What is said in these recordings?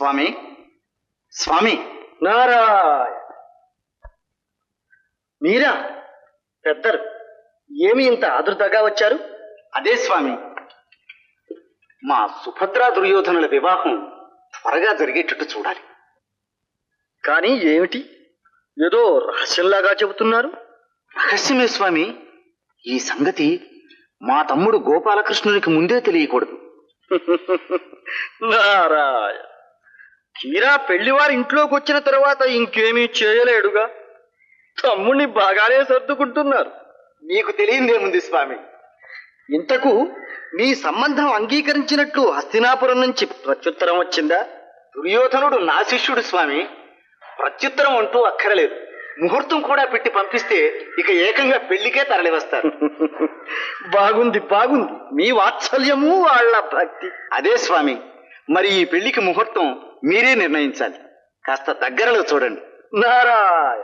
స్వామి స్వామి. నారాయణ, మీరా పెద్దలు? ఏమి ఇంత ఆదుర్దాగా వచ్చారు? అదే స్వామి, మా సుభద్రా దుర్యోధనుల వివాహం త్వరగా జరిగేటట్టు చూడాలి. కానీ ఏమిటి, ఏదో రహస్యంలాగా చెబుతున్నారు? రహస్యమే స్వామి. ఈ సంగతి మా తమ్ముడు గోపాలకృష్ణునికి ముందే తెలియకూడదు. నారాయణ, తీరా పెళ్లివారి ఇంట్లోకి వచ్చిన తర్వాత ఇంకేమీ చేయలేడుగా. తమ్ముణ్ణి బాగానే సర్దుకుంటున్నారు. మీకు తెలియదేముంది స్వామి. ఇంతకు మీ సంబంధం అంగీకరించినట్లు హస్తినాపురం నుంచి ప్రత్యుత్తరం వచ్చిందా? దుర్యోధనుడు నా శిష్యుడు స్వామి. ప్రత్యుత్తరం అంటూ అక్కరలేదు. ముహూర్తం కూడా పెట్టి పంపిస్తే ఇక ఏకంగా పెళ్లికే తరలి వస్తారు. బాగుంది బాగుంది, మీ వాత్సల్యము వాళ్ళ భక్తి. అదే స్వామి, మరి ఈ పెళ్లికి ముహూర్తం మీరే నిర్ణయించాలి. కాస్త దగ్గరలో చూడండి. నారాయణ,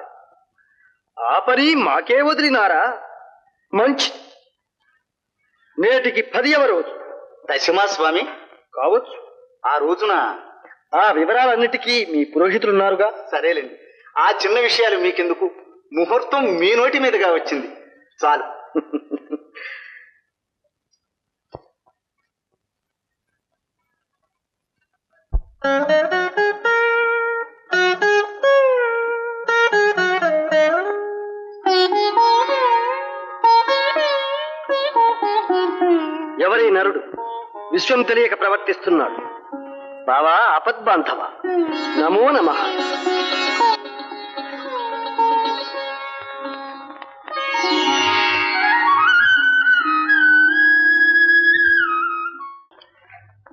ఆ పని మాకే వదిలినారా? మంచి, నేటికి 10వ రోజు. దశమా స్వామి కావచ్చు. ఆ రోజున ఆ వివరాలన్నిటికీ మీ పురోహితులున్నారుగా. సరేలేండి, ఆ చిన్న విషయాలు మీకెందుకు. ముహూర్తం మీ నోటి మీదుగా వచ్చింది చాలు. ఎవరి నరుడు విశ్వం తెలియక ప్రవర్తిస్తున్నాడు? బావా ఆపద్బాంధవ, నమో నమః.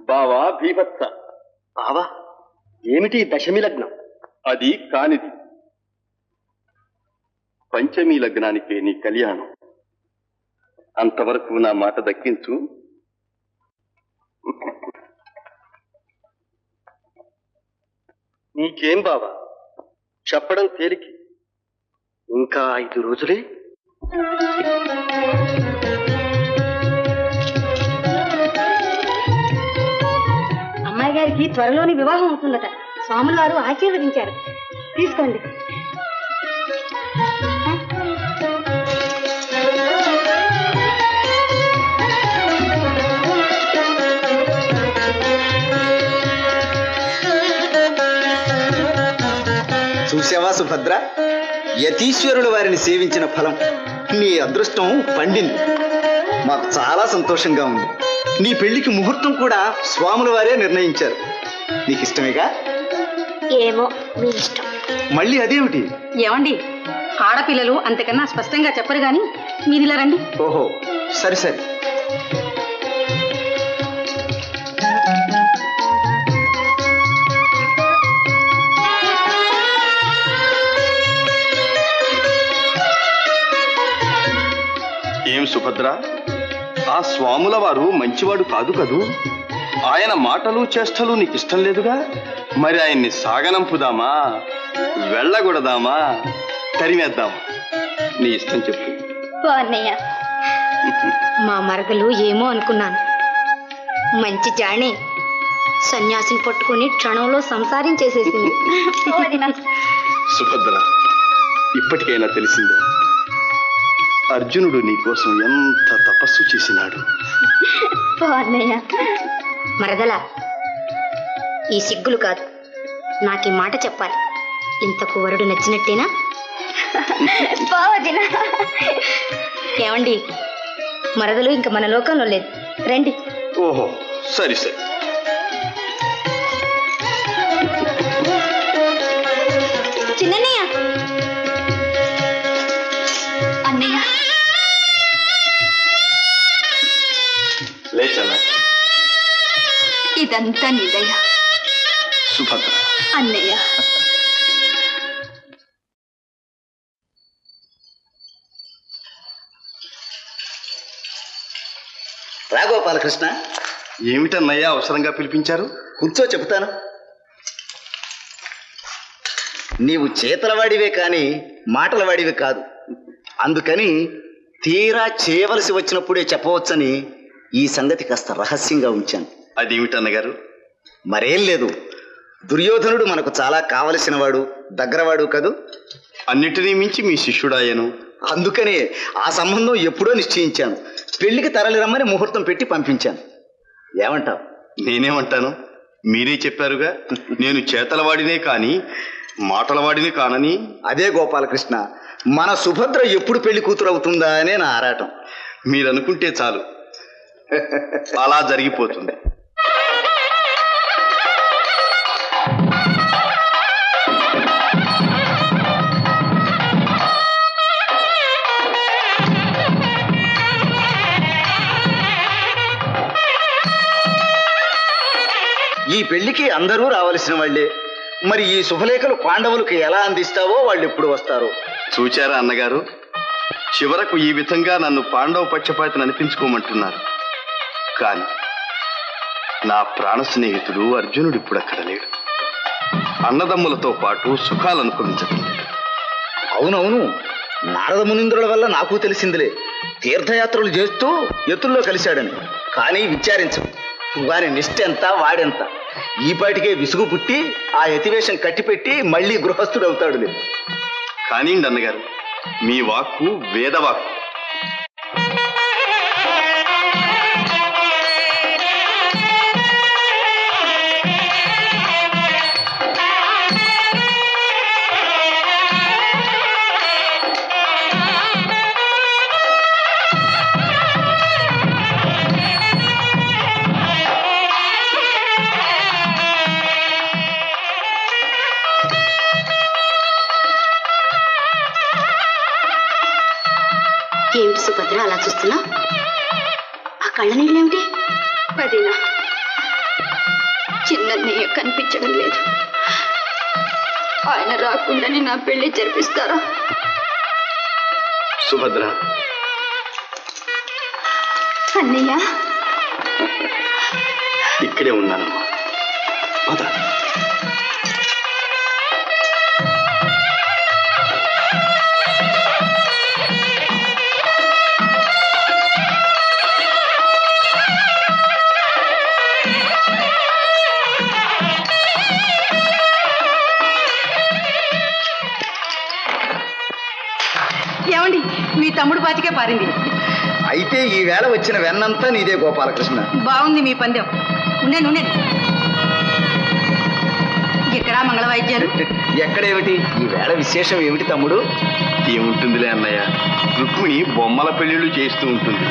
బావా భీభత్స. బావా, ఏమిటి దశమి లగ్నం? అది కానిది. పంచమీ లగ్నానికే నీ కళ్యాణం. అంతవరకు నా మాట దక్కించు. నీకేం బావా, చెప్పడం తేలికి. ఇంకా 5 రోజులే. అమ్మాయి గారికి త్వరలోని వివాహం అవుతుందట. స్వాముల వారు ఆశీర్వదించారు. తీసుకోండి. చూసావా సుభద్ర, యతీశ్వరుల వారిని సేవించిన ఫలం. నీ అదృష్టం పండింది. మాకు చాలా సంతోషంగా ఉంది. నీ పెళ్లికి ముహూర్తం కూడా స్వాముల వారే నిర్ణయించారు. నీకు ఇష్టమేగా? ఏమో, మీ ఇష్టం. మళ్ళీ అదేమిటి? ఏమండి, ఆడపిల్లలు అంతకన్నా స్పష్టంగా చెప్పరు గాని మీరు ఇలా రండి. ఓహో, సరే సరే. ఏం సుభద్ర, ఆ స్వాముల వారు మంచివాడు కాదు కదూ? ఆయన మాటలు చేష్టలు నీకు ఇష్టం లేదుగా? మరి ఆయన్ని సాగనంపుదామా, వెళ్ళగొడదామా, తరిమేద్దామా? నీ ఇష్టం చెప్పు. అన్నయ్య, మా మరదలు ఏమో అనుకున్నాను. మంచి జాణి సన్యాసిని పట్టుకుని క్షణంలో సంసారం చేసేసింది. సుభద్ర, ఇప్పటికైనా తెలిసిందా అర్జునుడు నీ కోసం ఎంత తపస్సు చేసినాడు? అన్నయ్య, మరదల, ఈ సిగ్గులు కాదు, నాకు ఈ మాట చెప్పాలి. ఇంతకు వరుడు నచ్చినట్టేనా? ఏమండి, మరదలు ఇంక మన లోకంలో లేదు. రండి. ఓహో, సరి సరి. చిన్నయ్య, అన్నయ్య, లేచలా. ఇదంతా నిదయ. సుభద్ర, అన్నయ్య, రా గోపాలకృష్ణ. ఏమిటన్నయ్యా అవసరంగా పిలిపించారు? కూర్చో, చెబుతాను. నీవు చేతలవాడివే కానీ మాటలవాడివి కాదు. అందుకని తీరా చేయవలసి వచ్చినప్పుడే చెప్పవచ్చని ఈ సంగతి కాస్త రహస్యంగా ఉంచాను. అదేమిటన్నగారు? మరేం లేదు, దుర్యోధనుడు మనకు చాలా కావలసినవాడు, దగ్గరవాడు కదూ. అన్నిటినీ మించి మీ శిష్యుడాయను. అందుకనే ఆ సంబంధం ఎప్పుడో నిశ్చయించాను. పెళ్లికి తరలి రమ్మని ముహూర్తం పెట్టి పంపించాను. ఏమంటావు? నేనేమంటాను? మీరే చెప్పారుగా, నేను చేతలవాడినే కాని మాటలవాడిని కానని. అదే గోపాలకృష్ణ, మన సుభద్ర ఎప్పుడు పెళ్లి కూతురు అవుతుందా అనే నా ఆరాటం. మీరనుకుంటే చాలు, అలా జరిగిపోతుంది. ఈ పెళ్లికి అందరూ రావలసిన వాళ్లే. మరి ఈ శుభలేఖలు పాండవులకు ఎలా అందిస్తావో వాళ్ళు ఎప్పుడు వస్తారో. చూచారా అన్నగారు, చివరకు ఈ విధంగా నన్ను పాండవ పక్షపాతిని అనిపించుకోమంటున్నారు. కాని నా ప్రాణ స్నేహితుడు అర్జునుడు ఇప్పుడు అక్కడ లేడు. అన్నదమ్ములతో పాటు సుఖాలు అనుభవించడం లేదు. అవునవును, నారద మునీంద్రుల వల్ల నాకు తెలిసిందిలే. తీర్థయాత్రలు చేస్తూ ఎత్తుల్లో కలిశాడని. కానీ విచారించు, వారి నిష్ఠ ఎంత, వాడెంత. ఈపాటికే విసుగు పుట్టి ఆ యతివేషం కట్టిపెట్టి మళ్ళీ గృహస్థుడు అవుతాడు. కానివ్వండి అన్నగారు, మీ వాక్కు వేదవాక్కు. ఏమిటి సుభద్ర అలా చూస్తున్నా? ఆ కళ్ళ నీళ్ళేమిటి? అదేనా, చిన్నయ్య కనిపించడం లేదు. ఆయన రాకుండానే నా పెళ్లి జరిపిస్తారా? సుభద్ర, అన్నయ్య ఇక్కడే ఉన్నానమ్మా. పద. ఏమండి, మీ తమ్ముడు బాచికే పారింది. అయితే ఈ వేళ వచ్చిన వెన్నంతా నీదే గోపాలకృష్ణ. బాగుంది మీ పందెం. ఉండండి. ఎక్కడా మంగళ వాయిద్యాలు? ఎక్కడేమిటి ఈ వేళ విశేషం ఏమిటి తమ్ముడు? ఏముంటుందిలే అన్నయ్య, రుక్మిణి బొమ్మల పెళ్లిళ్ళు చేస్తూ ఉంటుంది.